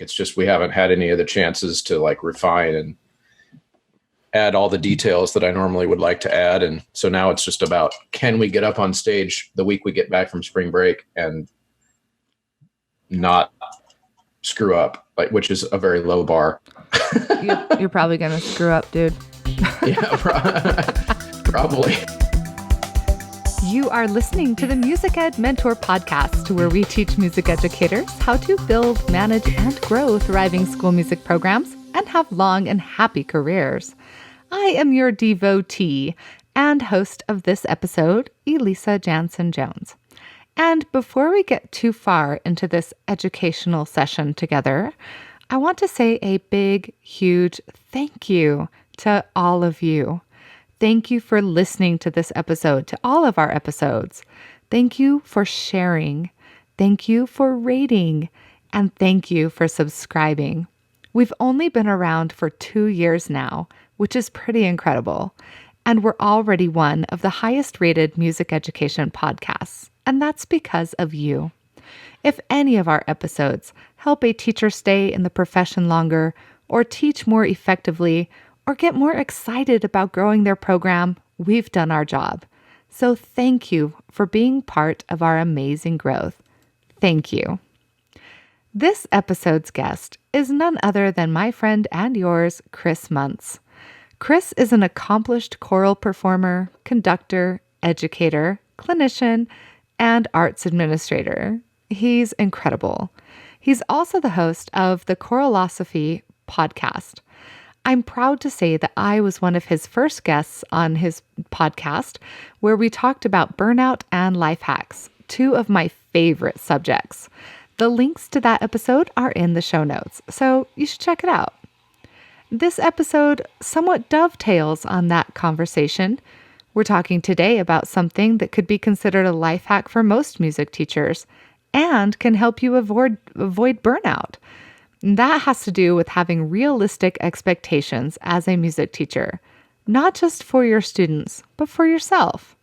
It's just we haven't had any of the chances to like refine and add all the details that I normally would like to add. And so now it's just about, can we get up on stage the week we get back from spring break and not screw up, like, which is a very low bar. You're probably going to screw up, dude. Yeah, probably. You are listening to the Music Ed Mentor Podcast, where we teach music educators how to build, manage, and grow thriving school music programs and have long and happy careers. I am your devotee and host of this episode, Elisa Jansen-Jones. And before we get too far into this educational session together, I want to say a big, huge thank you to all of you. Thank you for listening to this episode, to all of our episodes. Thank you for sharing. Thank you for rating. And thank you for subscribing. We've only been around for 2 years now, which is pretty incredible. And we're already one of the highest rated music education podcasts. And that's because of you. If any of our episodes help a teacher stay in the profession longer, or teach more effectively, or get more excited about growing their program, we've done our job. So thank you for being part of our amazing growth. Thank you. This episode's guest is none other than my friend and yours, Chris Munce. Chris is an accomplished choral performer, conductor, educator, clinician, and arts administrator. He's incredible. He's also the host of the Choralosophy podcast. I'm proud to say that I was one of his first guests on his podcast, where we talked about burnout and life hacks, two of my favorite subjects. The links to that episode are in the show notes, so you should check it out. This episode somewhat dovetails on that conversation. We're talking today about something that could be considered a life hack for most music teachers and can help you avoid burnout. That has to do with having realistic expectations as a music teacher, not just for your students, but for yourself.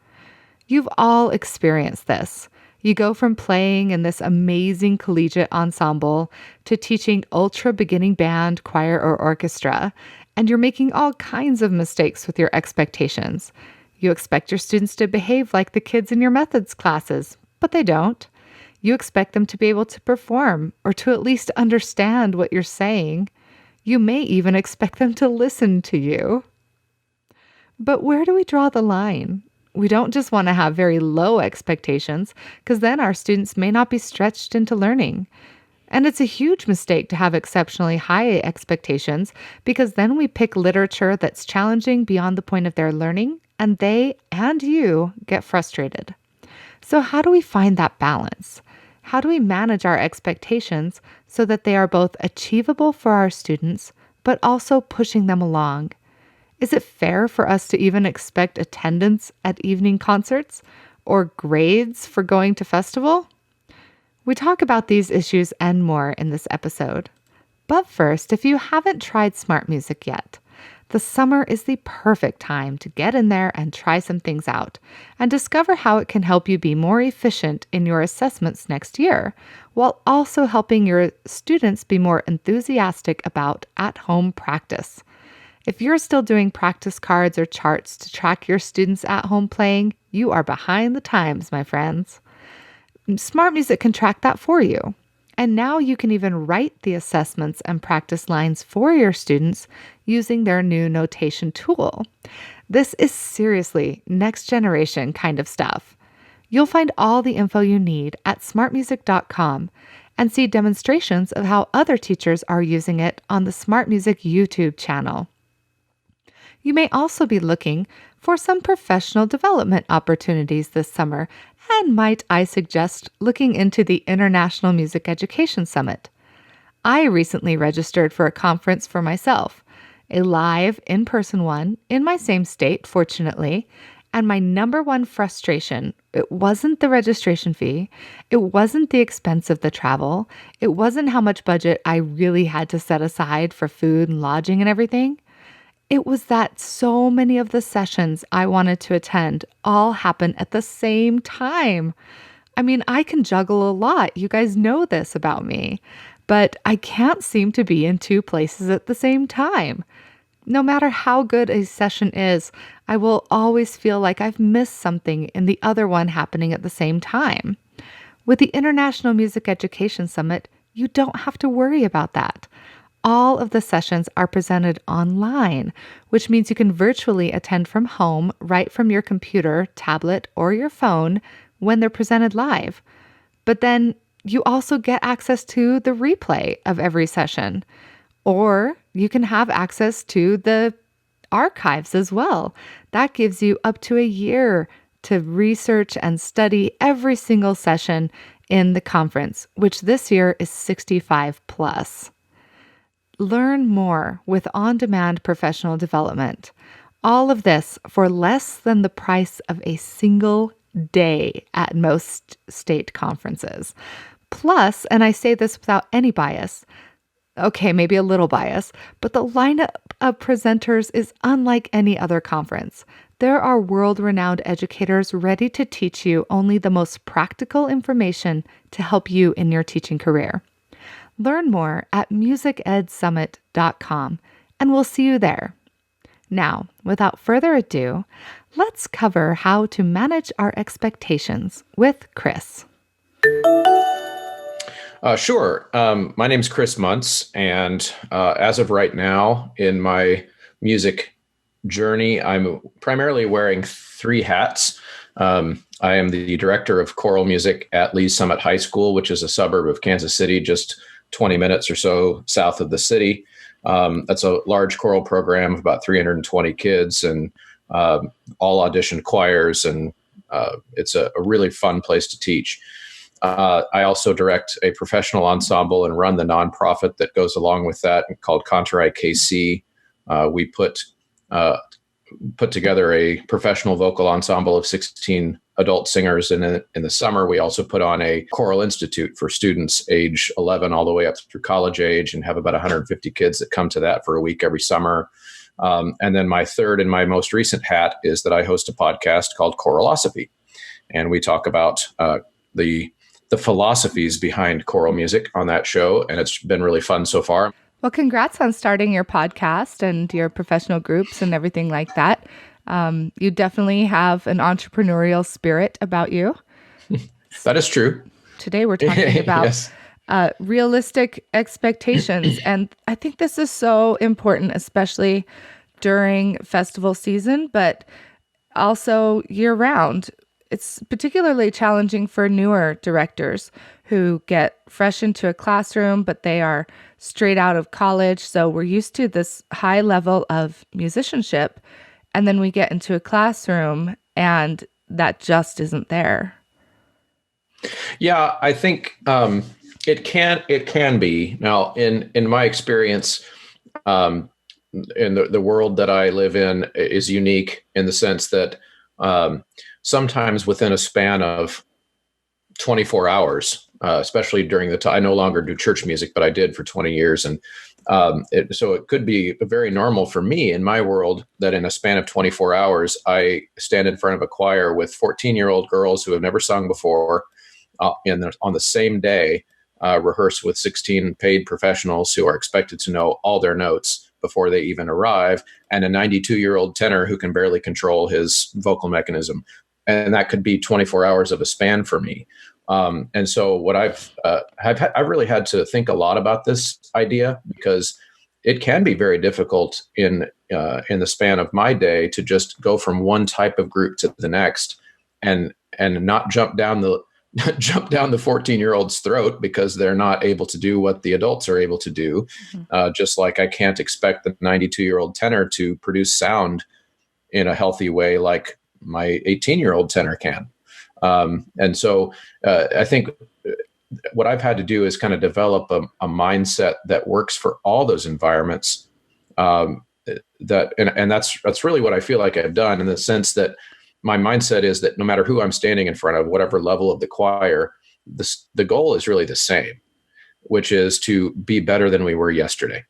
You've all experienced this. You go from playing in this amazing collegiate ensemble to teaching ultra beginning band, choir, or orchestra, and you're making all kinds of mistakes with your expectations. You expect your students to behave like the kids in your methods classes, but they don't. You expect them to be able to perform or to at least understand what you're saying. You may even expect them to listen to you. But where do we draw the line? We don't just want to have very low expectations, because then our students may not be stretched into learning. And it's a huge mistake to have exceptionally high expectations, because then we pick literature that's challenging beyond the point of their learning, and they and you get frustrated. So how do we find that balance? How do we manage our expectations so that they are both achievable for our students, but also pushing them along? Is it fair for us to even expect attendance at evening concerts or grades for going to festival? We talk about these issues and more in this episode. But first, if you haven't tried Smart Music yet, the summer is the perfect time to get in there and try some things out and discover how it can help you be more efficient in your assessments next year, while also helping your students be more enthusiastic about at-home practice. If you're still doing practice cards or charts to track your students at home playing, you are behind the times, my friends. Smart Music can track that for you. And now you can even write the assessments and practice lines for your students using their new notation tool. This is seriously next generation kind of stuff. You'll find all the info you need at smartmusic.com and see demonstrations of how other teachers are using it on the Smart Music YouTube channel. You may also be looking for some professional development opportunities this summer, and might I suggest looking into the International Music Education Summit. I recently registered for a conference for myself, a live, in-person one in my same state, fortunately, and my number one frustration, it wasn't the registration fee, it wasn't the expense of the travel, it wasn't how much budget I really had to set aside for food and lodging and everything. It was that so many of the sessions I wanted to attend all happen at the same time. I mean, I can juggle a lot. You guys know this about me. but I can't seem to be in two places at the same time. No matter how good a session is, I will always feel like I've missed something in the other one happening at the same time. With the International Music Education Summit, you don't have to worry about that. All of the sessions are presented online, which means you can virtually attend from home right from your computer, tablet, or your phone when they're presented live. But then you also get access to the replay of every session. Or you can have access to the archives as well. That gives you up to a year to research and study every single session in the conference, which this year is 65 plus. Learn more with on-demand professional development. All of this for less than the price of a single day at most state conferences. Plus, and I say this without any bias, okay, maybe a little bias, but the lineup of presenters is unlike any other conference. There are world-renowned educators ready to teach you only the most practical information to help you in your teaching career. Learn more at musicedsummit.com, and we'll see you there. Now, without further ado, let's cover how to manage our expectations with Chris. Sure. My name's Chris Munce, and as of right now in my music journey, I'm primarily wearing three hats. I am the director of choral music at Lee's Summit High School, which is a suburb of Kansas City, just 20 minutes or so south of the city. That's a large choral program of about 320 kids and all audition choirs, and it's a really fun place to teach. I also direct a professional ensemble and run the nonprofit that goes along with that called Conductor KC. We put together a professional vocal ensemble of 16 adult singers. And in the summer, we also put on a choral institute for students age 11 all the way up through college age, and have about 150 kids that come to that for a week every summer. And then my third and my most recent hat is that I host a podcast called Choralosophy. And we talk about the philosophies behind choral music on that show. And it's been really fun so far. Well, congrats on starting your podcast and your professional groups and everything like that. You definitely have an entrepreneurial spirit about you. That is true. Today we're talking about yes. Realistic expectations. And I think this is so important, especially during festival season, but also year round. It's particularly challenging for newer directors who get fresh into a classroom, but they are straight out of college. So we're used to this high level of musicianship, and then we get into a classroom and that just isn't there. Yeah, I think it can be. Now, in my experience, in the world that I live in is unique in the sense that sometimes within a span of 24 hours, especially during the time, I no longer do church music, but I did for 20 years. And so it could be very normal for me in my world that in a span of 24 hours, I stand in front of a choir with 14-year-old girls who have never sung before on the same day, rehearse with 16 paid professionals who are expected to know all their notes before they even arrive, and a 92-year-old tenor who can barely control his vocal mechanism. And that could be 24 hours of a span for me. And so what I've really had to think a lot about this idea, because it can be very difficult in the span of my day to just go from one type of group to the next and not jump down the 14-year-old's throat because they're not able to do what the adults are able to do. Mm-hmm. Just like I can't expect the 92-year-old tenor to produce sound in a healthy way like my 18-year-old tenor can. And so I think what I've had to do is kind of develop a mindset that works for all those environments. And that's really what I feel like I've done, in the sense that my mindset is that no matter who I'm standing in front of, whatever level of the choir, the goal is really the same, which is to be better than we were yesterday.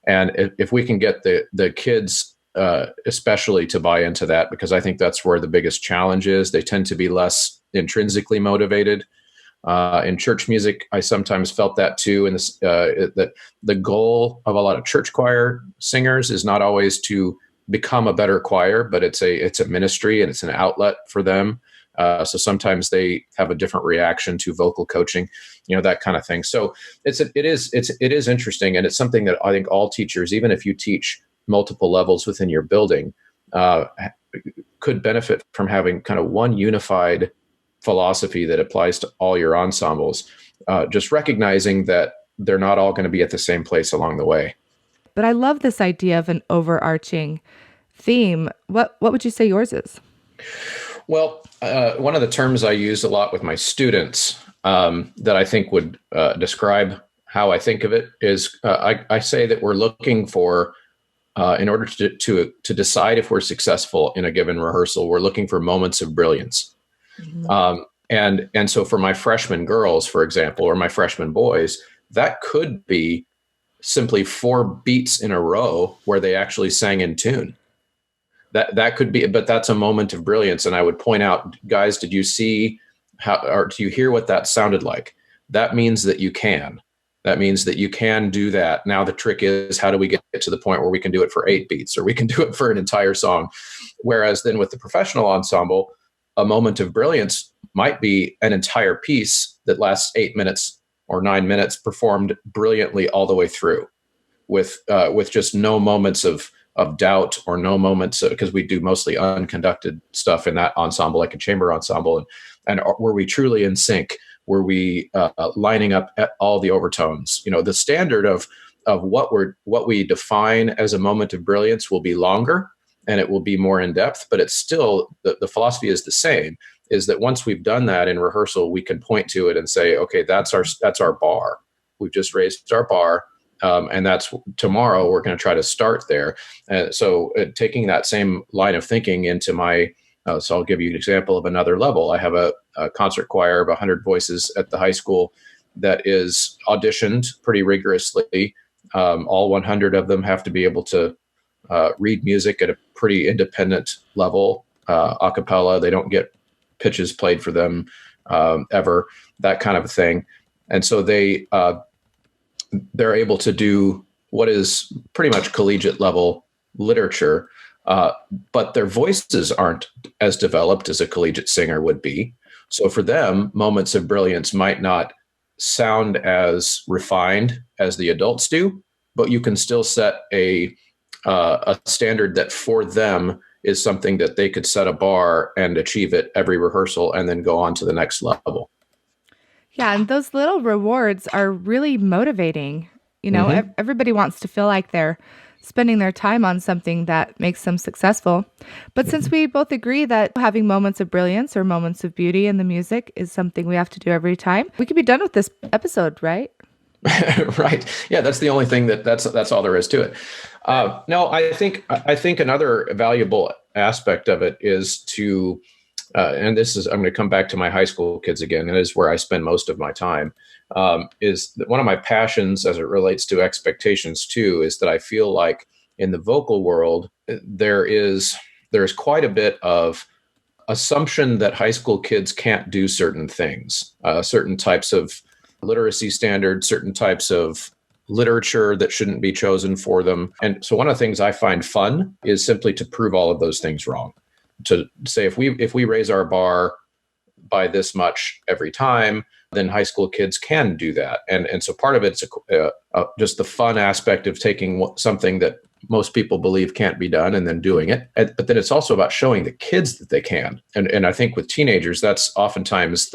And if we can get the kids especially to buy into that, because I think that's where the biggest challenge is. They tend to be less intrinsically motivated. In church music, I sometimes felt that too. And that the goal of a lot of church choir singers is not always to become a better choir, but it's a ministry and it's an outlet for them. So sometimes they have a different reaction to vocal coaching, that kind of thing. So it is interesting, and it's something that I think all teachers, even if you teach multiple levels within your building, could benefit from having kind of one unified philosophy that applies to all your ensembles. Just recognizing that they're not all going to be at the same place along the way. But I love this idea of an overarching theme. What would you say yours is? Well, one of the terms I use a lot with my students that I think would describe how I think of it is I say that we're looking for, in order to decide if we're successful in a given rehearsal, we're looking for moments of brilliance. Mm-hmm. And so for my freshman girls, for example, or my freshman boys, that could be simply 4 beats in a row where they actually sang in tune. That could be, but that's a moment of brilliance. And I would point out, guys, did you see or do you hear what that sounded like? That means that you can. That means that you can do that. Now the trick is, how do we get to the point where we can do it for 8 beats, or we can do it for an entire song? Whereas then with the professional ensemble, a moment of brilliance might be an entire piece that lasts 8 minutes or 9 minutes, performed brilliantly all the way through, with just no moments of doubt, or no moments, because we do mostly unconducted stuff in that ensemble, like a chamber ensemble, and were we truly in sync? Were we lining up at all the overtones? The standard of what we define as a moment of brilliance will be longer, and it will be more in depth, but it's still, the philosophy is the same, is that once we've done that in rehearsal, we can point to it and say, okay, that's our bar. We've just raised our bar. And that's tomorrow we're going to try to start there. So taking that same line of thinking into my, so I'll give you an example of another level. I have a concert choir of 100 voices at the high school that is auditioned pretty rigorously. All 100 of them have to be able to read music at a pretty independent level, a cappella. They don't get pitches played for them ever, that kind of a thing. And so they're able to do what is pretty much collegiate level literature, but their voices aren't as developed as a collegiate singer would be. So for them, moments of brilliance might not sound as refined as the adults do, but you can still set a standard that for them is something that they could set a bar and achieve it every rehearsal, and then go on to the next level. Yeah, and those little rewards are really motivating. Mm-hmm. Everybody wants to feel like they're spending their time on something that makes them successful. But since we both agree that having moments of brilliance or moments of beauty in the music is something we have to do every time, we could be done with this episode, right? Right. Yeah, that's the only thing that's all there is to it. No, I think another valuable aspect of it is to, and this is, I'm going to come back to my high school kids again, and it is where I spend most of my time, is that one of my passions as it relates to expectations too, is that I feel like in the vocal world, there's quite a bit of assumption that high school kids can't do certain things, certain types of literacy standards, certain types of literature that shouldn't be chosen for them. And so one of the things I find fun is simply to prove all of those things wrong. To say, if we raise our bar by this much every time, then high school kids can do that. And so part of it's just the fun aspect of taking something that most people believe can't be done and then doing it. But then it's also about showing the kids that they can. And I think with teenagers, that's oftentimes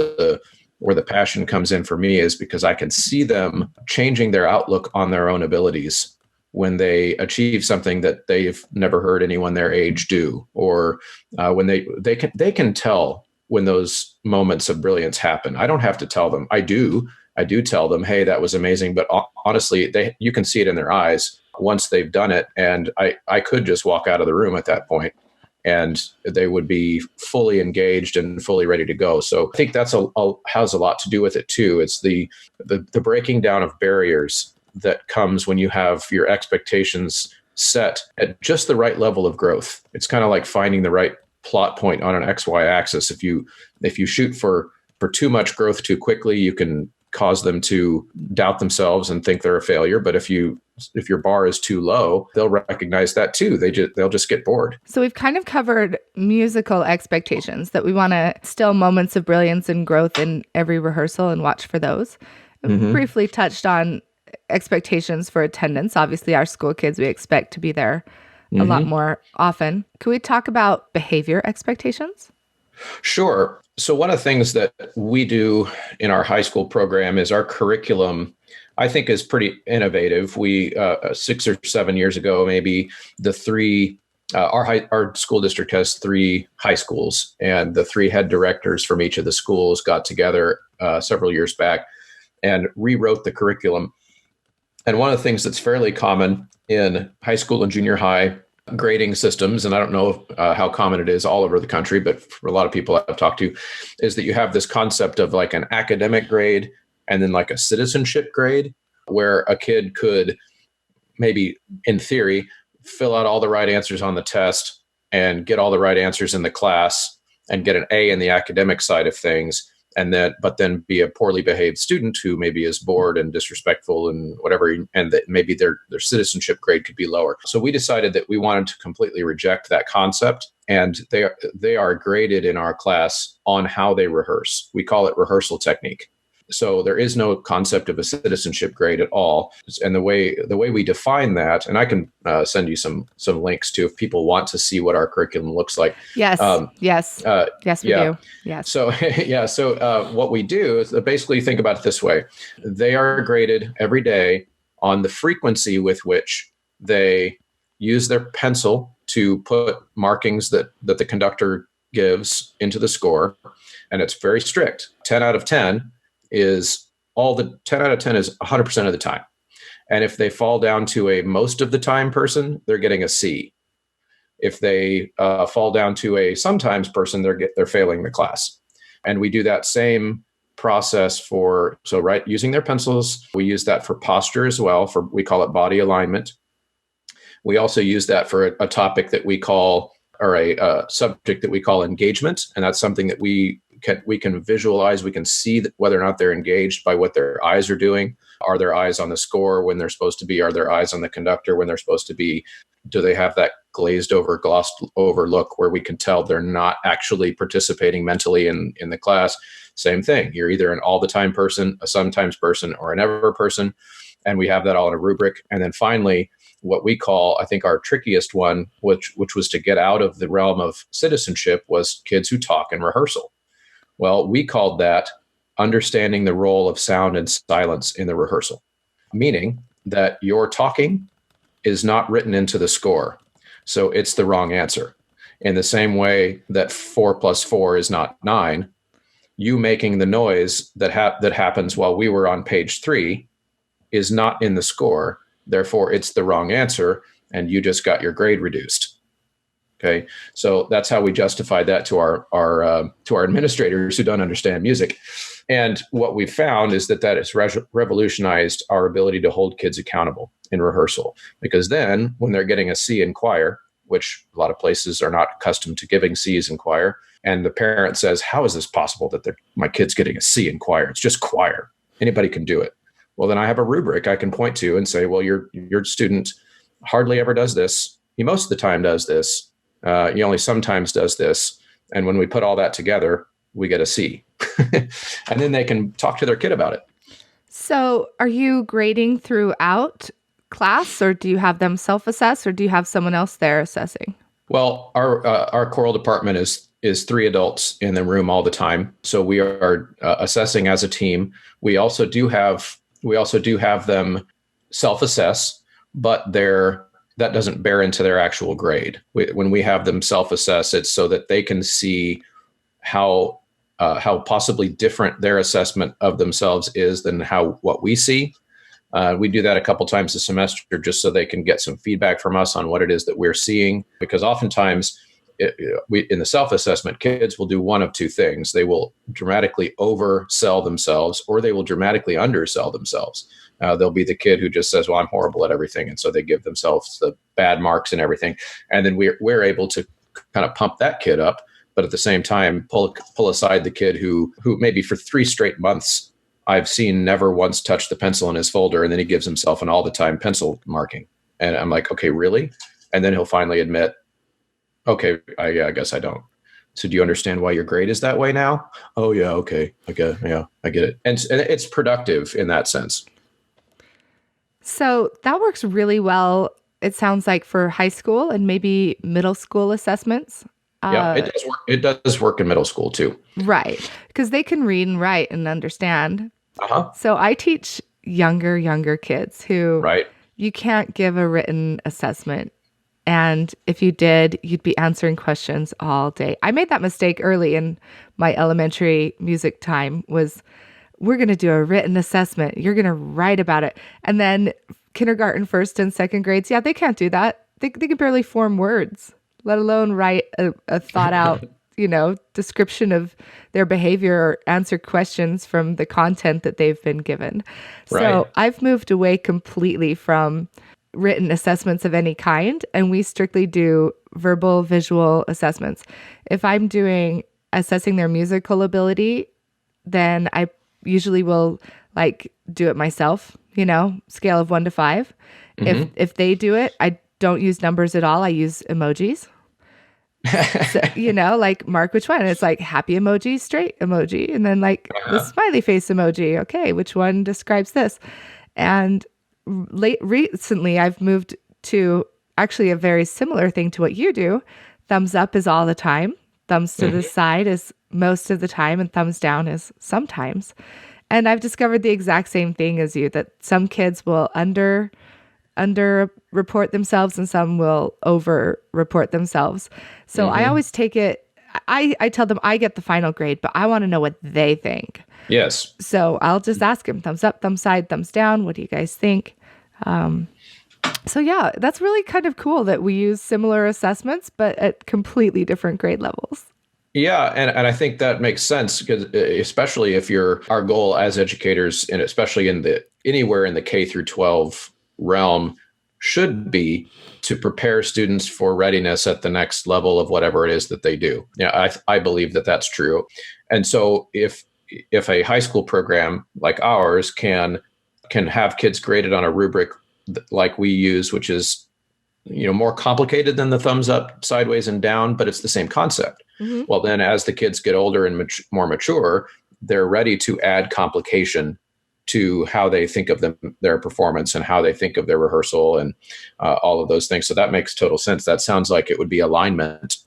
where the passion comes in for me, is because I can see them changing their outlook on their own abilities when they achieve something that they've never heard anyone their age do, or when they can tell when those moments of brilliance happen. I don't have to tell them. I do tell them, hey, that was amazing. But honestly, you can see it in their eyes once they've done it. And I could just walk out of the room at that point, and they would be fully engaged and fully ready to go. So I think that's has a lot to do with it too. It's the breaking down of barriers that comes when you have your expectations set at just the right level of growth. It's kind of like finding the right plot point on an XY axis. If you shoot for for too much growth too quickly, you can cause them to doubt themselves and think they're a failure. But if your bar is too low, they'll recognize that too. They'll just get bored. So we've kind of covered musical expectations, that we want to still moments of brilliance and growth in every rehearsal and watch for those. Briefly touched on expectations for attendance. Obviously, our school kids, we expect to be there a lot more often. Could we talk about behavior expectations? Sure. So one of the things that we do in our high school program is our curriculum, I think, is pretty innovative. We 6 or 7 years ago, maybe our school district has 3 high schools, and the 3 head directors from each of the schools got together several years back and rewrote the curriculum. And one of the things that's fairly common in high school and junior high grading systems, and I don't know how common it is all over the country, but for a lot of people I've talked to, is that you have this concept of like an academic grade and then like a citizenship grade, where a kid could maybe, in theory, fill out all the right answers on the test and get all the right answers in the class and get an A in the academic side of things, but then be a poorly behaved student who maybe is bored and disrespectful and whatever, and that maybe their citizenship grade could be lower. So we decided that we wanted to completely reject that concept, and they are graded in our class on how they rehearse. We call it rehearsal technique. So there is no concept of a citizenship grade at all. And the way we define that, and I can send you some links too if people want to see what our curriculum looks like. Yes, yes, we do. Yes. So So what we do is basically think about it this way: they are graded every day on the frequency with which they use their pencil to put markings that the conductor gives into the score, and it's very strict. 10 out of 10 is 10 out of 10 is 100% of the time. And if they fall down to a most of the time person, they're getting a C. If they fall down to a sometimes person, they're failing the class. And we do that same process using their pencils. We use that for posture as well. We call it body alignment. We also use that for a topic that we call, or a subject that we call engagement. And that's something that we can visualize. We can see whether or not they're engaged by what their eyes are doing. Are their eyes on the score when they're supposed to be? Are their eyes on the conductor when they're supposed to be? Do they have that glossed over look where we can tell they're not actually participating mentally in the class? Same thing. You're either an all the time person, a sometimes person, or a never person. And we have that all in a rubric. And then finally, what we call, I think, our trickiest one, which was to get out of the realm of citizenship, was kids who talk in rehearsal. Well, we called that understanding the role of sound and silence in the rehearsal, meaning that your talking is not written into the score. So it's the wrong answer. In the same way that 4 + 4 is not 9, you making the noise that happens while we were on page 3 is not in the score. Therefore, it's the wrong answer, and you just got your grade reduced. Okay, so that's how we justify that to our administrators who don't understand music. And what we found is that has revolutionized our ability to hold kids accountable in rehearsal. Because then, when they're getting a C in choir, which a lot of places are not accustomed to giving C's in choir, and the parent says, "How is this possible that my kid's getting a C in choir? It's just choir. Anybody can do it." Well, then I have a rubric I can point to and say, "Well, your student hardly ever does this. He most of the time does this. He only sometimes does this." And when we put all that together, we get a C. And then they can talk to their kid about it. So are you grading throughout class, or do you have them self-assess, or do you have someone else there assessing? Well, our choral department is 3 adults in the room all the time. So we are assessing as a team. We also do have them self-assess, but that doesn't bear into their actual grade. When we have them self-assess, it's so that they can see how possibly different their assessment of themselves is than what we see. We do that a couple times a semester just so they can get some feedback from us on what it is that we're seeing. Because oftentimes in the self-assessment, kids will do one of 2 things. They will dramatically oversell themselves, or they will dramatically undersell themselves. They'll be the kid who just says, "Well, I'm horrible at everything." And so they give themselves the bad marks and everything. And then we're able to kind of pump that kid up but at the same time, pull aside the kid who maybe for 3 straight months I've seen never once touch the pencil in his folder, and then he gives himself an all the time pencil marking. And I'm like, okay, really? And then he'll finally admit, okay, I guess I don't. So do you understand why your grade is that way now? Oh yeah, okay. I get it. And it's productive in that sense. So that works really well, it sounds like, for high school and maybe middle school assessments. Yeah, it does work. It does work in middle school too. Right. Because they can read and write and understand. Uh-huh. So I teach younger kids who Right. you can't give a written assessment. And if you did, you'd be answering questions all day. I made that mistake early in my elementary music time. We're going to do a written assessment. You're going to write about it. And then kindergarten, first and second grades, yeah, they can't do that. They can barely form words, let alone write a thought out, description of their behavior or answer questions from the content that they've been given. Right. So I've moved away completely from written assessments of any kind, and we strictly do verbal, visual assessments. If I'm assessing their musical ability, then I usually will do it myself, scale of 1 to 5. Mm-hmm. If they do it, I don't use numbers at all. I use emojis. So, mark which one. And it's happy emoji, straight emoji, and then the smiley face emoji. Okay, which one describes this? And recently I've moved to actually a very similar thing to what you do. Thumbs up is all the time. Thumbs to the side is most of the time, and thumbs down is sometimes. And I've discovered the exact same thing as you, that some kids will under report themselves and some will over report themselves. So I always take it, I tell them I get the final grade, but I want to know what they think. Yes. So I'll just ask them, thumbs up, thumbs side, thumbs down. What do you guys think? So yeah, that's really kind of cool that we use similar assessments, but at completely different grade levels. Yeah, and I think that makes sense, because especially if our goal as educators, and especially anywhere in the K through 12 realm, should be to prepare students for readiness at the next level of whatever it is that they do. Yeah, I believe that that's true. And so if a high school program like ours can have kids graded on a rubric like we use, which is more complicated than the thumbs up, sideways, and down, but it's the same concept. Mm-hmm. Well, then as the kids get older and more mature, they're ready to add complication to how they think of their performance and how they think of their rehearsal and all of those things. So that makes total sense. That sounds like it would be alignment.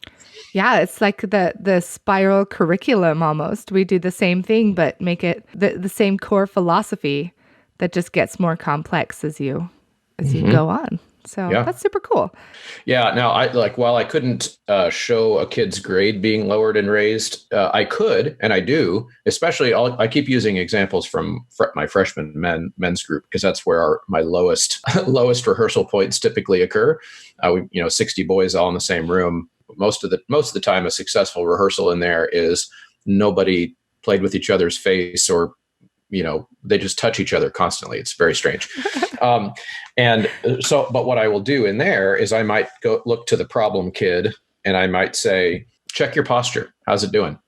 Yeah, it's like the spiral curriculum almost. We do the same thing, but make it the same core philosophy that just gets more complex as you go on. So that's super cool. Yeah. Now, while I couldn't show a kid's grade being lowered and raised, I could, and I do. Especially, I keep using examples from my freshman men's group, because that's where my lowest rehearsal points typically occur. 60 boys all in the same room. Most of the time, a successful rehearsal in there is nobody played with each other's face, or they just touch each other constantly. It's very strange. But what I will do in there is I might go look to the problem kid and I might say, check your posture. How's it doing?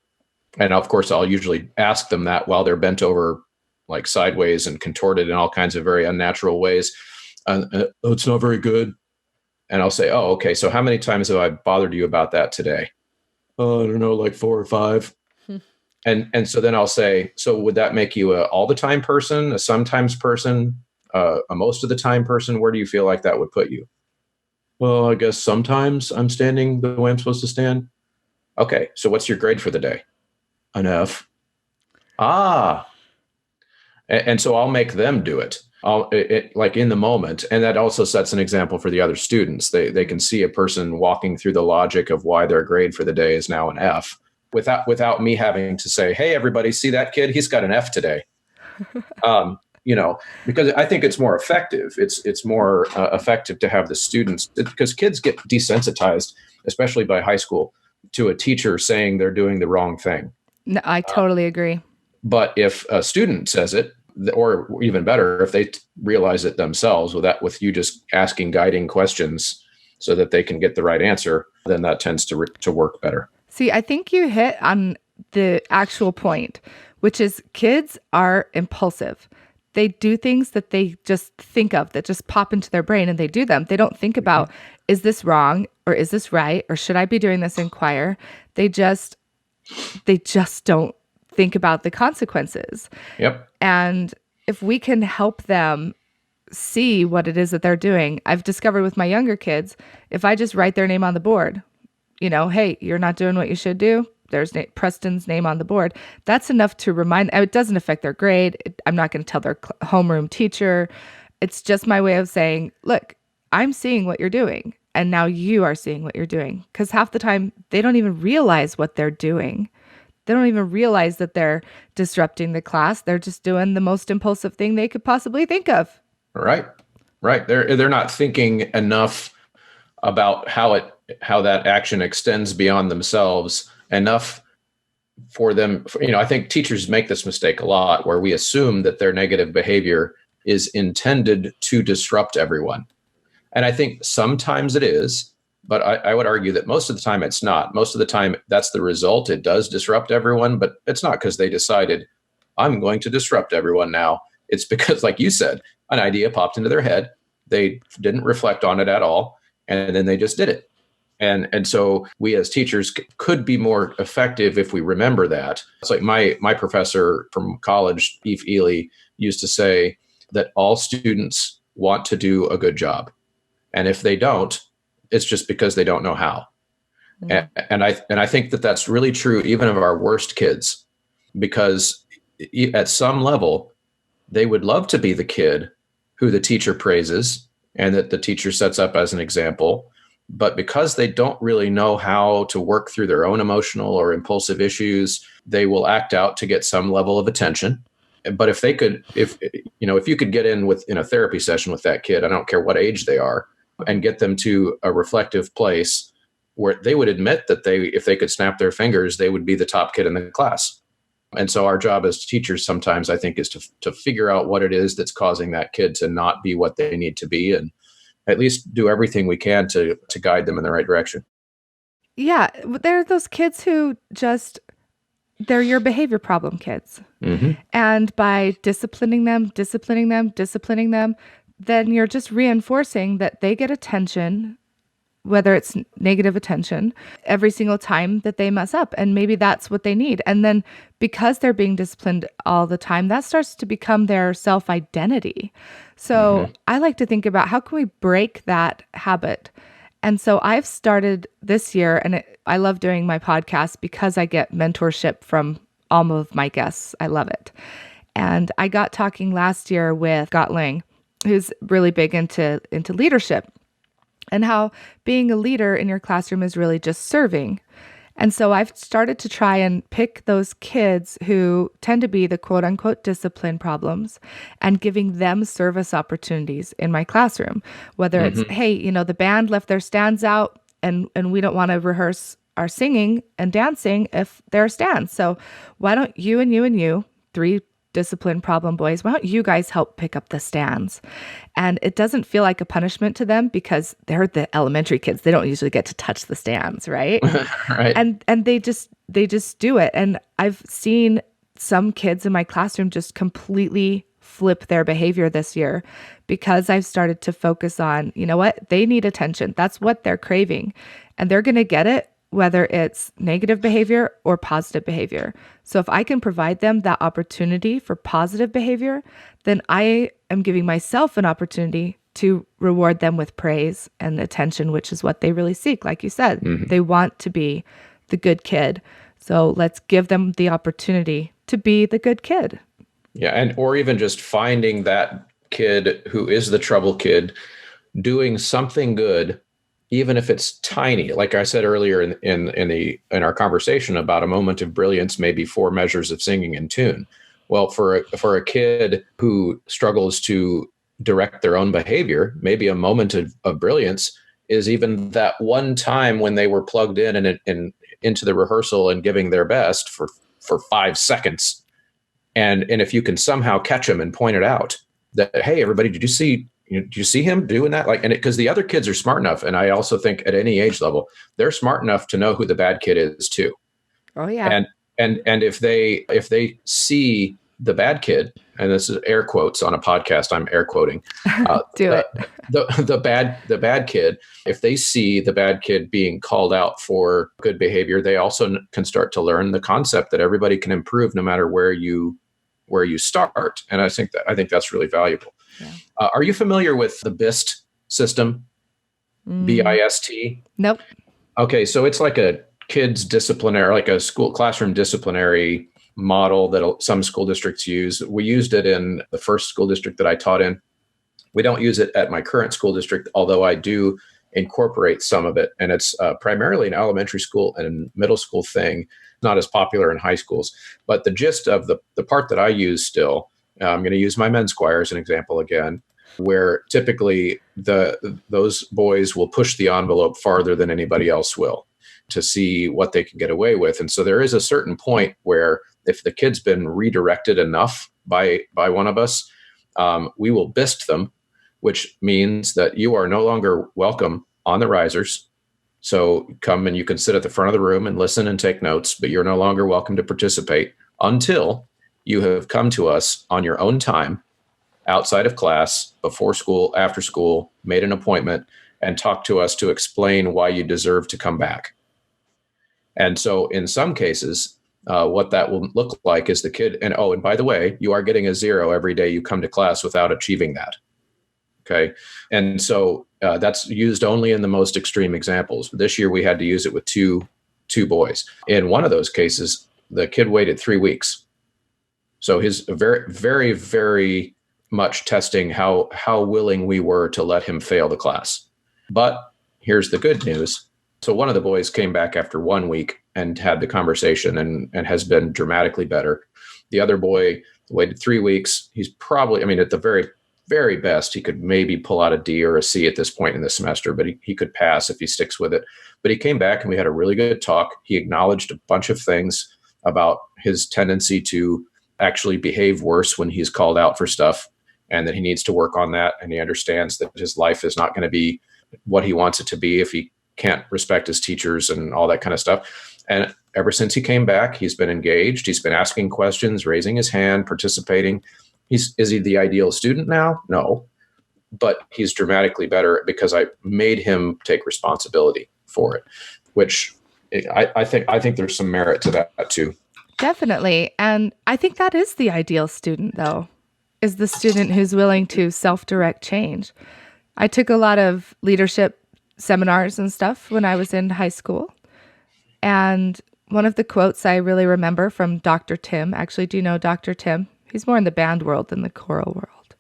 And of course, I'll usually ask them that while they're bent over sideways and contorted in all kinds of very unnatural ways. It's not very good. And I'll say, oh, okay. So how many times have I bothered you about that today? I don't know, 4 or 5. And so then I'll say, so would that make you a all the time person, a sometimes person, a most of the time person? Where do you feel like that would put you? Well, I guess sometimes I'm standing the way I'm supposed to stand. Okay. So what's your grade for the day? An F. And so I'll make them do it. In the moment. And that also sets an example for the other students. They can see a person walking through the logic of why their grade for the day is now an F. Without me having to say, hey, everybody, see that kid? He's got an F today. Because I think it's more effective. It's more effective to have the students, because kids get desensitized, especially by high school, to a teacher saying they're doing the wrong thing. No, I totally agree. But if a student says it, or even better, if they realize it themselves with you just asking guiding questions so that they can get the right answer, then that tends to work better. See, I think you hit on the actual point, which is kids are impulsive. They do things that they just think of, that just pop into their brain, and they do them. They don't think about, is this wrong or is this right? Or should I be doing this in choir? They just don't think about the consequences. Yep. And if we can help them see what it is that they're doing, I've discovered with my younger kids, if I just write their name on the board, hey, you're not doing what you should do. There's Preston's name on the board. That's enough to remind. It doesn't affect their grade. I'm not going to tell their homeroom teacher. It's just my way of saying, look, I'm seeing what you're doing. And now you are seeing what you're doing. Because half the time, they don't even realize what they're doing. They don't even realize that they're disrupting the class. They're just doing the most impulsive thing they could possibly think of. Right. They're not thinking enough about how that action extends beyond themselves enough for them. I think teachers make this mistake a lot, where we assume that their negative behavior is intended to disrupt everyone. And I think sometimes it is, but I would argue that most of the time it's not. Most of the time that's the result. It does disrupt everyone, but it's not because they decided, I'm going to disrupt everyone now. It's because, like you said, an idea popped into their head. They didn't reflect on it at all, and then they just did it. And so we as teachers could be more effective if we remember that. It's like my professor from college, E48, used to say that all students want to do a good job. And if they don't, it's just because they don't know how. Mm-hmm. And I think that that's really true even of our worst kids, because at some level, they would love to be the kid who the teacher praises and that the teacher sets up as an example. But because they don't really know how to work through their own emotional or impulsive issues, they will act out to get some level of attention. But if you could get in a therapy session with that kid, I don't care what age they are, and get them to a reflective place where they would admit that if they could snap their fingers, they would be the top kid in the class. And so our job as teachers sometimes, I think, is to figure out what it is that's causing that kid to not be what they need to be, and at least do everything we can to guide them in the right direction. Yeah, there are those kids who they're your behavior problem kids. Mm-hmm. And by disciplining them, then you're just reinforcing that they get attention, whether it's negative attention, every single time that they mess up. And maybe that's what they need. And then because they're being disciplined all the time, that starts to become their self-identity. So I like to think about, how can we break that habit? And so I've started this year, and I love doing my podcast because I get mentorship from all of my guests. I love it. And I got talking last year with Scott Lang, who's really big into leadership, and how being a leader in your classroom is really just serving. And so I've started to try and pick those kids who tend to be the quote unquote discipline problems and giving them service opportunities in my classroom. Whether it's, hey, the band left their stands out and we don't want to rehearse our singing and dancing if there are stands. So why don't you and you, three discipline problem boys, why don't you guys help pick up the stands? And it doesn't feel like a punishment to them because they're the elementary kids. They don't usually get to touch the stands, right? Right. And they just do it. And I've seen some kids in my classroom just completely flip their behavior this year because I've started to focus on, what? They need attention. That's what they're craving. And they're going to get it whether it's negative behavior or positive behavior. So if I can provide them that opportunity for positive behavior, then I am giving myself an opportunity to reward them with praise and attention, which is what they really seek. Like you said, they want to be the good kid. So let's give them the opportunity to be the good kid. Yeah, or even just finding that kid who is the trouble kid, doing something good, even if it's tiny. Like I said earlier in our conversation about a moment of brilliance, maybe 4 measures of singing in tune. Well, for a kid who struggles to direct their own behavior, maybe a moment of brilliance is even that one time when they were plugged in and into the rehearsal and giving their best for 5 seconds. And if you can somehow catch them and point it out that, hey, everybody, did you see do you see him doing that? Like, and because the other kids are smart enough. And I also think at any age level, they're smart enough to know who the bad kid is too. Oh yeah. And if they see the bad kid, and this is air quotes on a podcast, I'm air quoting, Do it. the bad kid, if they see the bad kid being called out for good behavior, they also can start to learn the concept that everybody can improve no matter where you start. And I think that's really valuable. Yeah. Are you familiar with the BIST system? BIST? Nope. Okay, so it's like a kids disciplinary, like a classroom disciplinary model that some school districts use. We used it in the first school district that I taught in. We don't use it at my current school district, although I do incorporate some of it. And it's primarily an elementary school and middle school thing, not as popular in high schools. But the gist of the part that I use still, I'm going to use my men's choir as an example again, where typically those boys will push the envelope farther than anybody else will to see what they can get away with. And so there is a certain point where if the kid's been redirected enough by one of us, we will BIST them, which means that you are no longer welcome on the risers. So come and you can sit at the front of the room and listen and take notes, but you're no longer welcome to participate until you have come to us on your own time, outside of class, before school, after school, made an appointment, and talked to us to explain why you deserve to come back. And so in some cases, what that will look like is the kid, and by the way, you are getting a 0 every day you come to class without achieving that. Okay. And so that's used only in the most extreme examples. This year we had to use it with two boys. In one of those cases, the kid waited 3 weeks. So his very, very, very much testing how willing we were to let him fail the class. But here's the good news. So one of the boys came back after 1 week and had the conversation and has been dramatically better. The other boy waited 3 weeks. He's probably, at the very, very best, he could maybe pull out a D or a C at this point in the semester, but he could pass if he sticks with it. But he came back and we had a really good talk. He acknowledged a bunch of things about his tendency to actually behave worse when he's called out for stuff, and that he needs to work on that. And he understands that his life is not going to be what he wants it to be if he can't respect his teachers and all that kind of stuff. And ever since he came back, he's been engaged. He's been asking questions, raising his hand, participating. Is he the ideal student now? No, but he's dramatically better because I made him take responsibility for it, which I think there's some merit to that too. Definitely. And I think that is the ideal student, though, is the student who's willing to self-direct change. I took a lot of leadership seminars and stuff when I was in high school. And one of the quotes I really remember from Dr. Tim, actually, do you know Dr. Tim? He's more in the band world than the choral world.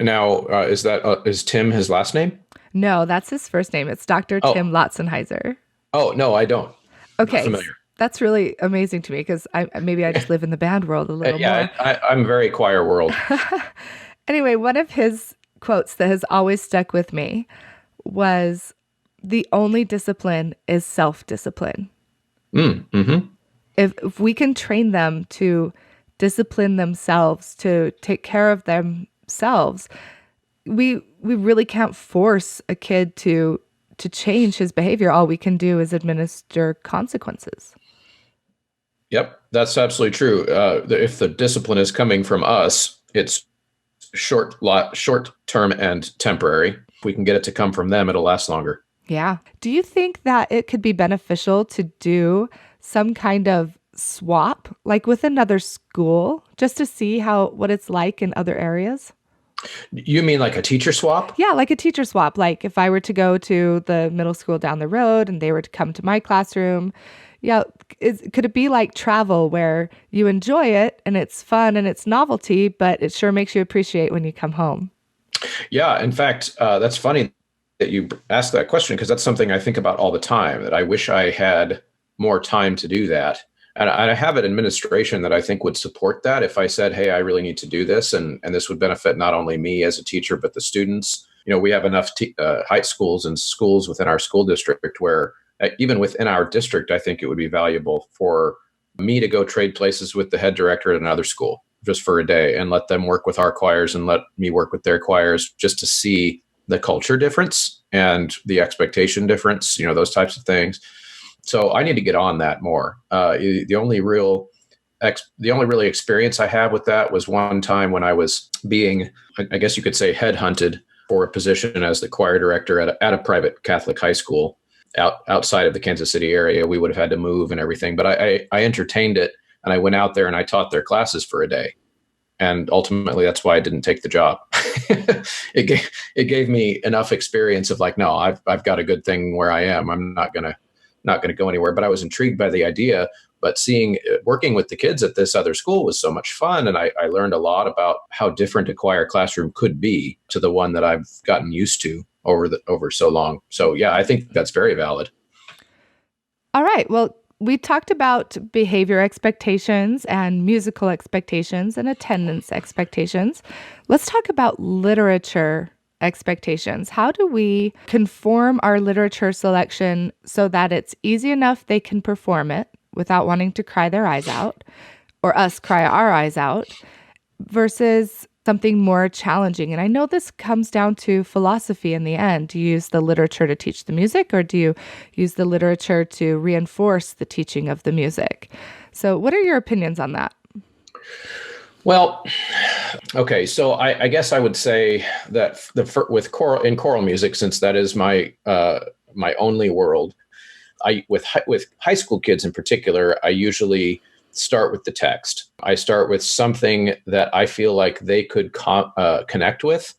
Now, is Tim his last name? No, that's his first name. It's Dr. Tim Lotzenheiser. Oh, no, I don't. Okay. Not familiar. That's really amazing to me because maybe I just live in the band world a little more. Yeah, I'm very choir world. Anyway, one of his quotes that has always stuck with me was, "The only discipline is self-discipline." Mm-hmm. If we can train them to discipline themselves, to take care of themselves, we really can't force a kid to change his behavior. All we can do is administer consequences. Yep, that's absolutely true. If the discipline is coming from us, it's short-term and temporary. If we can get it to come from them, it'll last longer. Yeah. Do you think that it could be beneficial to do some kind of swap, like with another school, just to see what it's like in other areas? You mean like a teacher swap? Yeah, like a teacher swap. Like if I were to go to the middle school down the road and they were to come to my classroom, yeah, could it be like travel where you enjoy it and it's fun and it's novelty, but it sure makes you appreciate when you come home? Yeah, in fact, that's funny that you asked that question because that's something I think about all the time, that I wish I had more time to do that. And I have an administration that I think would support that if I said, hey, I really need to do this. And this would benefit not only me as a teacher, but the students. We have enough high schools and schools within our school district where even within our district, I think it would be valuable for me to go trade places with the head director at another school just for a day and let them work with our choirs and let me work with their choirs, just to see the culture difference and the expectation difference, those types of things. So I need to get on that more. The only really experience I have with that was one time when I was being, I guess you could say, headhunted for a position as the choir director at a private Catholic high school outside of the Kansas City area. We would have had to move and everything, but I entertained it, and I went out there and I taught their classes for a day. And ultimately, that's why I didn't take the job. It gave me enough experience of like, no, I've got a good thing where I am. I'm not gonna go anywhere. But I was intrigued by the idea. But working with the kids at this other school was so much fun, and I learned a lot about how different a choir classroom could be to the one that I've gotten used to over so long. So yeah, I think that's very valid. All right. Well, we talked about behavior expectations and musical expectations and attendance expectations. Let's talk about literature expectations. How do we conform our literature selection so that it's easy enough they can perform it without wanting to cry their eyes out, or us cry our eyes out, versus something more challenging? And I know this comes down to philosophy in the end. Do you use the literature to teach the music, or do you use the literature to reinforce the teaching of the music? So what are your opinions on that? Well, okay, so I guess I would say that with choral music, since that is my only world, with high school kids in particular, I usually start with the text. I start with something that I feel like they could connect with,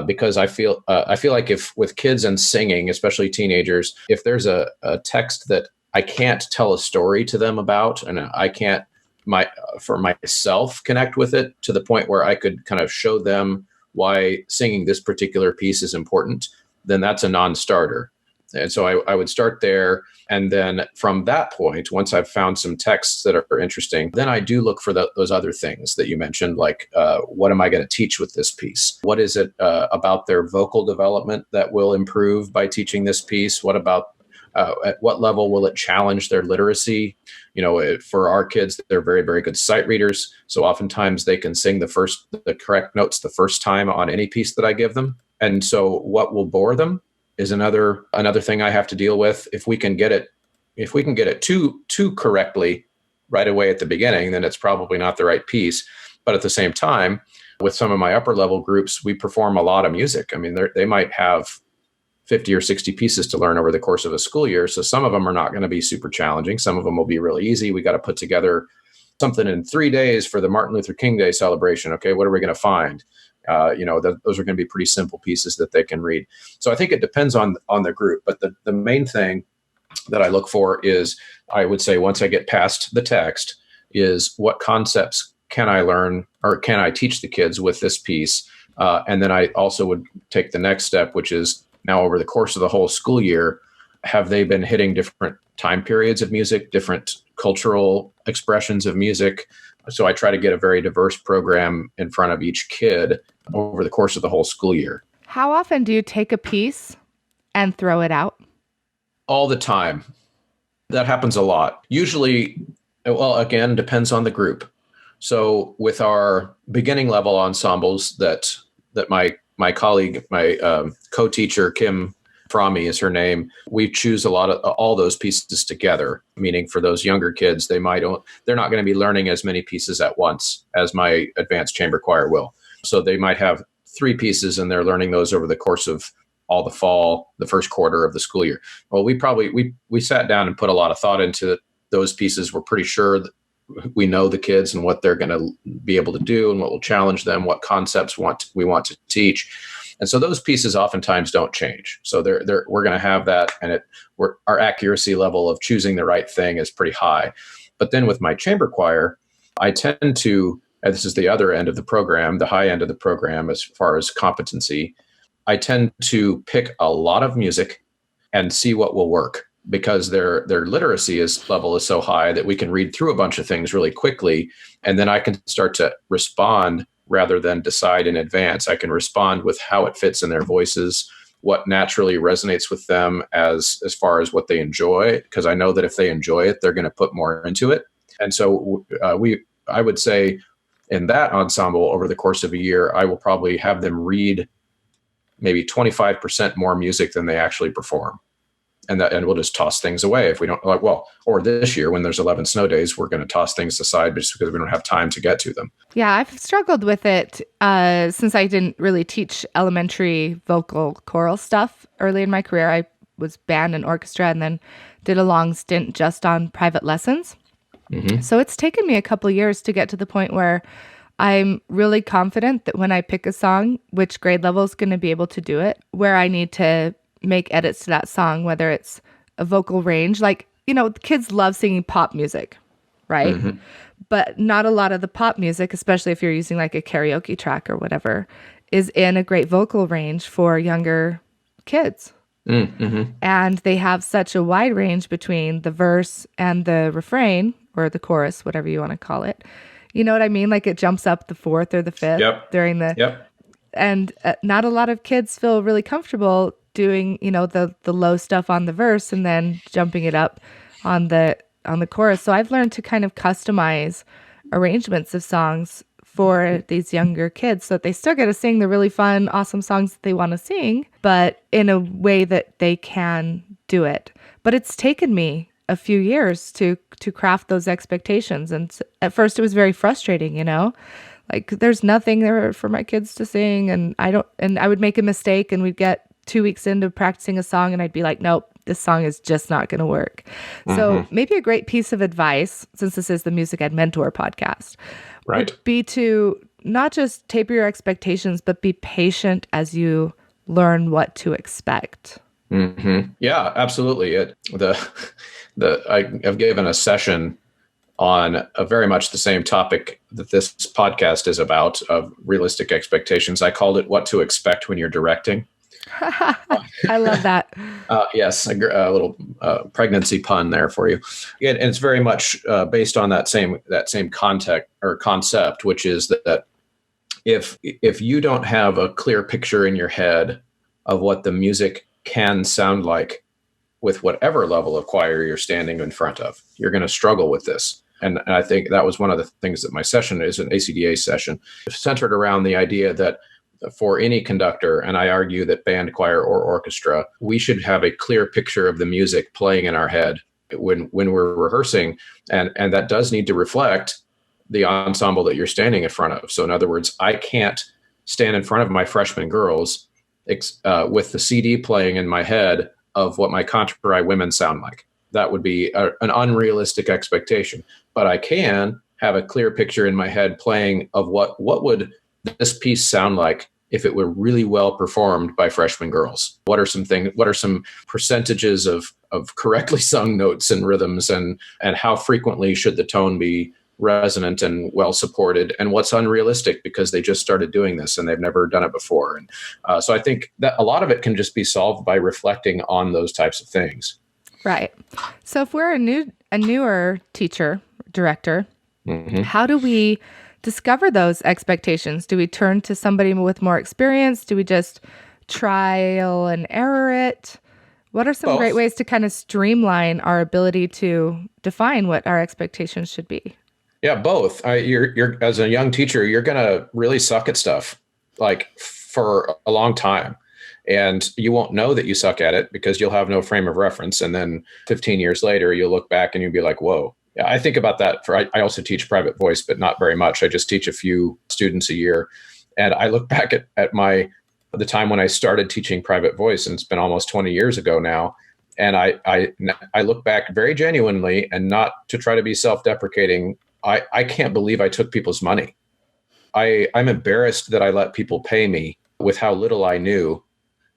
because I feel like if with kids and singing, especially teenagers, if there's a text that I can't tell a story to them about, and I can't for myself connect with it to the point where I could kind of show them why singing this particular piece is important, then that's a non-starter. And so I would start there. And then from that point, once I've found some texts that are interesting, then I do look for those other things that you mentioned, like what am I going to teach with this piece? What is it about their vocal development that will improve by teaching this piece? What about at what level will it challenge their literacy? For our kids, they're very, very good sight readers. So oftentimes they can sing the correct notes the first time on any piece that I give them. And so what will bore them is another thing I have to deal with. If we can get it too correctly right away at the beginning, then it's probably not the right piece. But at the same time, with some of my upper level groups, we perform a lot of music. I mean, they might have 50 or 60 pieces to learn over the course of a school year. So some of them are not going to be super challenging. Some of them will be really easy. We got to put together something in 3 days for the Martin Luther King Day celebration. Okay, what are we going to find? Those are going to be pretty simple pieces that they can read. So I think it depends on the group. But the main thing that I look for is, I would say, once I get past the text, is what concepts can I learn or can I teach the kids with this piece? And then I also would take the next step, which is, now over the course of the whole school year, have they been hitting different time periods of music, different cultural expressions of music? So I try to get a very diverse program in front of each kid over the course of the whole school year. How often do you take a piece and throw it out? All the time. That happens a lot. Usually, well, again, depends on the group. So with our beginning level ensembles that my colleague, my co-teacher, Kim Fromme is her name, we choose all those pieces together, meaning for those younger kids, they're not going to be learning as many pieces at once as my advanced chamber choir will. So they might have 3 pieces and they're learning those over the course of all the fall, the first quarter of the school year. Well, we sat down and put a lot of thought into those pieces. We're pretty sure that we know the kids and what they're going to be able to do and what will challenge them, what concepts we want to teach. And so those pieces oftentimes don't change. So we're going to have that, and our accuracy level of choosing the right thing is pretty high. But then with my chamber choir, I tend to, and this is the other end of the program, the high end of the program as far as competency, I tend to pick a lot of music and see what will work, because their literacy level is so high that we can read through a bunch of things really quickly. And then I can start to respond rather than decide in advance. I can respond with how it fits in their voices, what naturally resonates with them as far as what they enjoy, because I know that if they enjoy it, they're going to put more into it. And so I would say in that ensemble over the course of a year, I will probably have them read maybe 25% more music than they actually perform. And we'll just toss things away if we don't like, well, or this year when there's 11 snow days, we're going to toss things aside just because we don't have time to get to them. Yeah, I've struggled with it since I didn't really teach elementary vocal choral stuff early in my career. I was band and orchestra and then did a long stint just on private lessons. Mm-hmm. So it's taken me a couple years to get to the point where I'm really confident that when I pick a song, which grade level is going to be able to do it, where I need to make edits to that song, whether it's a vocal range. Like, kids love singing pop music, right? Mm-hmm. But not a lot of the pop music, especially if you're using like a karaoke track or whatever, is in a great vocal range for younger kids. Mm-hmm. And they have such a wide range between the verse and the refrain or the chorus, whatever you want to call it. You know what I mean? Like it jumps up the fourth or the fifth during the... Yep. And not a lot of kids feel really comfortable doing, the low stuff on the verse and then jumping it up on the chorus. So I've learned to kind of customize arrangements of songs for these younger kids so that they still get to sing the really fun, awesome songs that they want to sing, but in a way that they can do it. But it's taken me a few years to craft those expectations. And at first it was very frustrating, like there's nothing there for my kids to sing. And I would make a mistake and we'd get 2 weeks into practicing a song and I'd be like, nope, this song is just not going to work. Mm-hmm. So maybe a great piece of advice, since this is the Music Ed Mentor podcast, would be to not just taper your expectations, but be patient as you learn what to expect. Mm-hmm. Yeah, absolutely. I've given a session on very much the same topic that this podcast is about, of realistic expectations. I called it "What to Expect When You're Directing." I love that. Yes, a little pregnancy pun there for you. And it's very much based on that same context or concept, which is that if you don't have a clear picture in your head of what the music can sound like with whatever level of choir you're standing in front of, you're going to struggle with this. And I think that was one of the things that my session is an ACDA session, centered around the idea that for any conductor, and I argue that band, choir, or orchestra, we should have a clear picture of the music playing in our head when we're rehearsing. And that does need to reflect the ensemble that you're standing in front of. So in other words, I can't stand in front of my freshman girls with the CD playing in my head of what my contemporary women sound like. That would be an unrealistic expectation. But I can have a clear picture in my head playing of what would this piece sound like if it were really well performed by freshman girls. What are some percentages of correctly sung notes and rhythms, and how frequently should the tone be resonant and well supported, and what's unrealistic because they just started doing this and they've never done it before. And so I think that a lot of it can just be solved by reflecting on those types of things. Right. So if we're a newer teacher, director, mm-hmm. how do we discover those expectations? Do we turn to somebody with more experience? Do we just trial and error it? What are some great ways to kind of streamline our ability to define what our expectations should be? Yeah, both. You're as a young teacher, you're going to really suck at stuff like for a long time. And you won't know that you suck at it because you'll have no frame of reference. And then 15 years later, you'll look back and you'll be like, whoa. Yeah, I think about that. I also teach private voice, but not very much. I just teach a few students a year. And I look back at the time when I started teaching private voice, and it's been almost 20 years ago now. And I look back very genuinely, and not to try to be self-deprecating. I can't believe I took people's money. I'm embarrassed that I let people pay me with how little I knew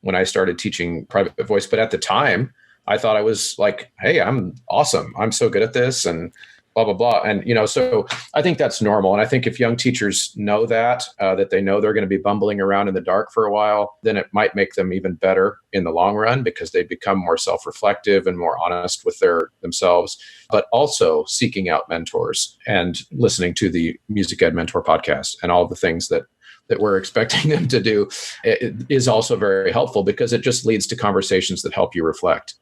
when I started teaching private voice. But at the time, I thought I was like, hey, I'm awesome. I'm so good at this and blah, blah, blah. And, so I think that's normal. And I think if young teachers know that they know they're going to be bumbling around in the dark for a while, then it might make them even better in the long run because they become more self-reflective and more honest with themselves, but also seeking out mentors and listening to the Music Ed Mentor podcast and all the things that we're expecting them to do. It is also very helpful because it just leads to conversations that help you reflect.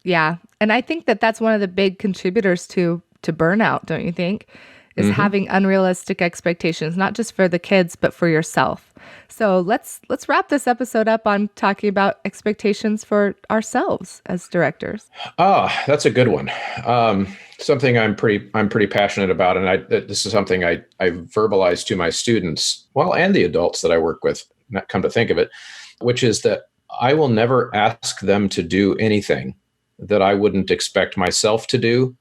Yeah. And I think that that's one of the big contributors to burnout, don't you think? is having unrealistic expectations, not just for the kids, but for yourself. So let's wrap this episode up on talking about expectations for ourselves as directors. That's a good one. Something I'm pretty passionate about, and this is something I verbalize to my students, well, and the adults that I work with. Not come to think of it, which is that I will never ask them to do anything that I wouldn't expect myself to do,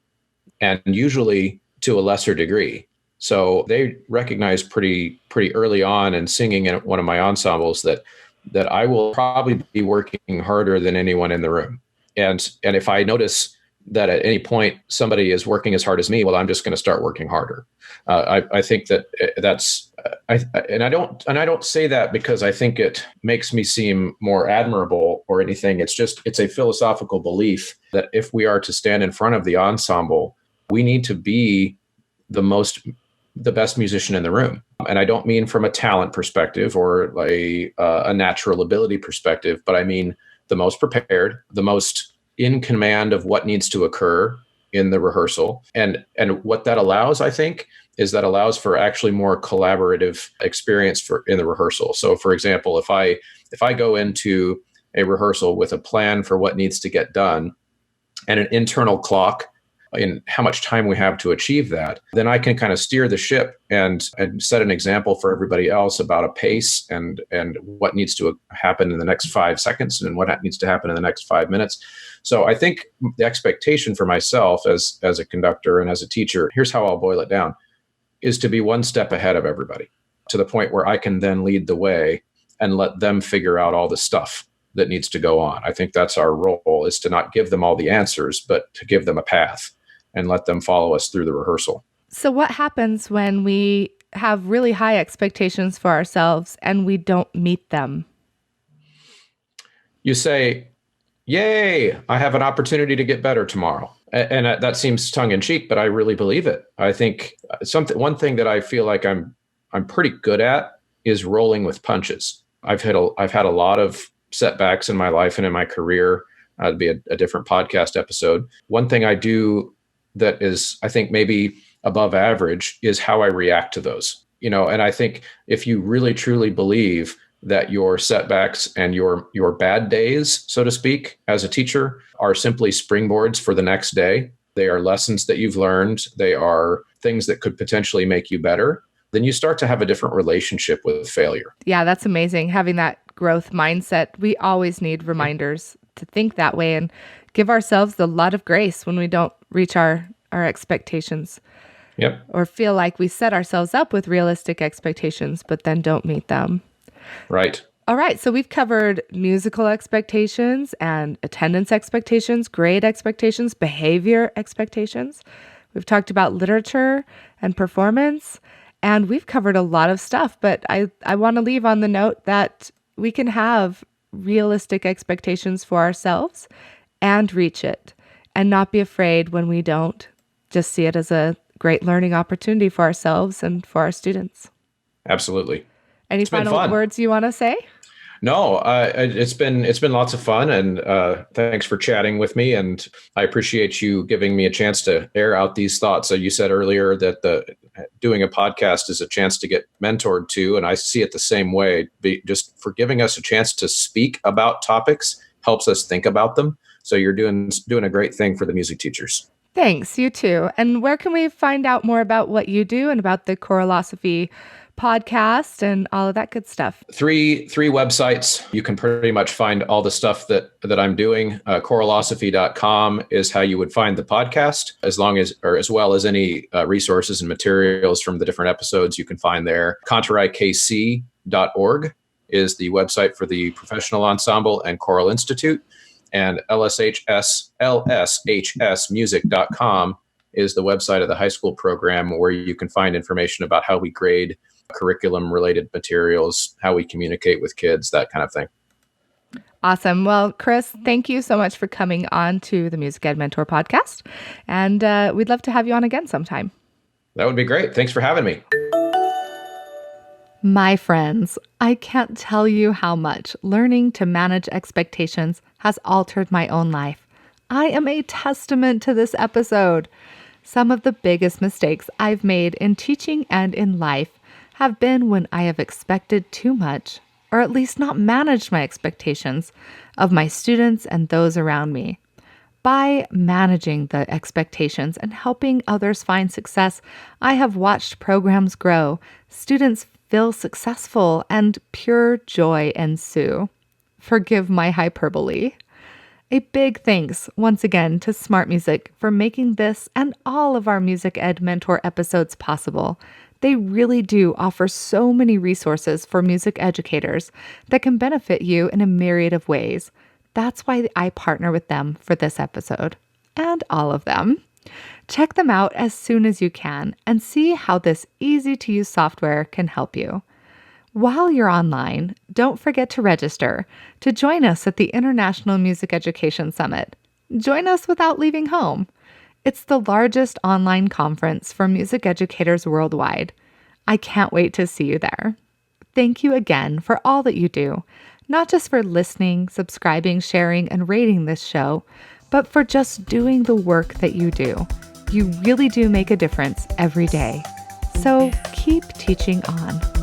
and usually to a lesser degree. So they recognize pretty early on in singing in one of my ensembles that I will probably be working harder than anyone in the room. And if I notice that at any point somebody is working as hard as me, well, I'm just going to start working harder. I think that's I don't say that because I think it makes me seem more admirable or anything. It's a philosophical belief that if we are to stand in front of the ensemble, we need to be the best musician in the room. And I don't mean from a talent perspective or a natural ability perspective, but I mean the most prepared, the most in command of what needs to occur in the rehearsal. And what that allows, I think, is that allows for actually more collaborative experience in the rehearsal. So for example, if I go into a rehearsal with a plan for what needs to get done and an internal clock in how much time we have to achieve that, then I can kind of steer the ship and set an example for everybody else about a pace and what needs to happen in the next 5 seconds and what needs to happen in the next 5 minutes. So I think the expectation for myself as a conductor and as a teacher, here's how I'll boil it down, is to be one step ahead of everybody to the point where I can then lead the way and let them figure out all the stuff that needs to go on. I think that's our role, is to not give them all the answers, but to give them a path and let them follow us through the rehearsal. So what happens when we have really high expectations for ourselves and we don't meet them? You say, yay, I have an opportunity to get better tomorrow. And that seems tongue in cheek, but I really believe it. I think one thing that I feel like I'm pretty good at is rolling with punches. I've had a lot of setbacks in my life and in my career. It'd be a different podcast episode. One thing I do that is, I think, maybe above average is how I react to those. And I think if you really truly believe that your setbacks and your bad days, so to speak, as a teacher are simply springboards for the next day, they are lessons that you've learned, they are things that could potentially make you better, then you start to have a different relationship with failure. Yeah, that's amazing. Having that growth mindset, we always need reminders to think that way and give ourselves a lot of grace when we don't reach our expectations. Yep. Or feel like we set ourselves up with realistic expectations, but then don't meet them. Right. All right. So we've covered musical expectations and attendance expectations, grade expectations, behavior expectations. We've talked about literature and performance, and we've covered a lot of stuff, but I want to leave on the note that we can have realistic expectations for ourselves and reach it and not be afraid when we don't. Just see it as a great learning opportunity for ourselves and for our students. Absolutely. Any final words you want to say? No, it's been lots of fun, and thanks for chatting with me. And I appreciate you giving me a chance to air out these thoughts. So you said earlier that doing a podcast is a chance to get mentored too, and I see it the same way. Just for giving us a chance to speak about topics helps us think about them. So you're doing a great thing for the music teachers. Thanks, you too. And where can we find out more about what you do and about the Choralosophy podcast and all of that good stuff? Three websites. You can pretty much find all the stuff that I'm doing. Choralosophy.com is how you would find the podcast, as well as any resources and materials from the different episodes you can find there. ContourIKC.org is the website for the professional ensemble and choral institute. And lshsmusic.com is the website of the high school program, where you can find information about how we grade curriculum-related materials, how we communicate with kids, that kind of thing. Awesome. Well, Chris, thank you so much for coming on to the Music Ed Mentor podcast. And we'd love to have you on again sometime. That would be great. Thanks for having me. My friends, I can't tell you how much learning to manage expectations has altered my own life. I am a testament to this episode. Some of the biggest mistakes I've made in teaching and in life have been when I have expected too much, or at least not managed my expectations of my students and those around me. By managing the expectations and helping others find success, I have watched programs grow, students feel successful, and pure joy ensue. Forgive my hyperbole. A big thanks once again to Smart Music for making this and all of our Music Ed Mentor episodes possible. They really do offer so many resources for music educators that can benefit you in a myriad of ways. That's why I partner with them for this episode and all of them. Check them out as soon as you can and see how this easy-to-use software can help you. While you're online, don't forget to register to join us at the International Music Education Summit. Join us without leaving home. It's the largest online conference for music educators worldwide. I can't wait to see you there. Thank you again for all that you do, not just for listening, subscribing, sharing, and rating this show, but for just doing the work that you do. You really do make a difference every day. So keep teaching on.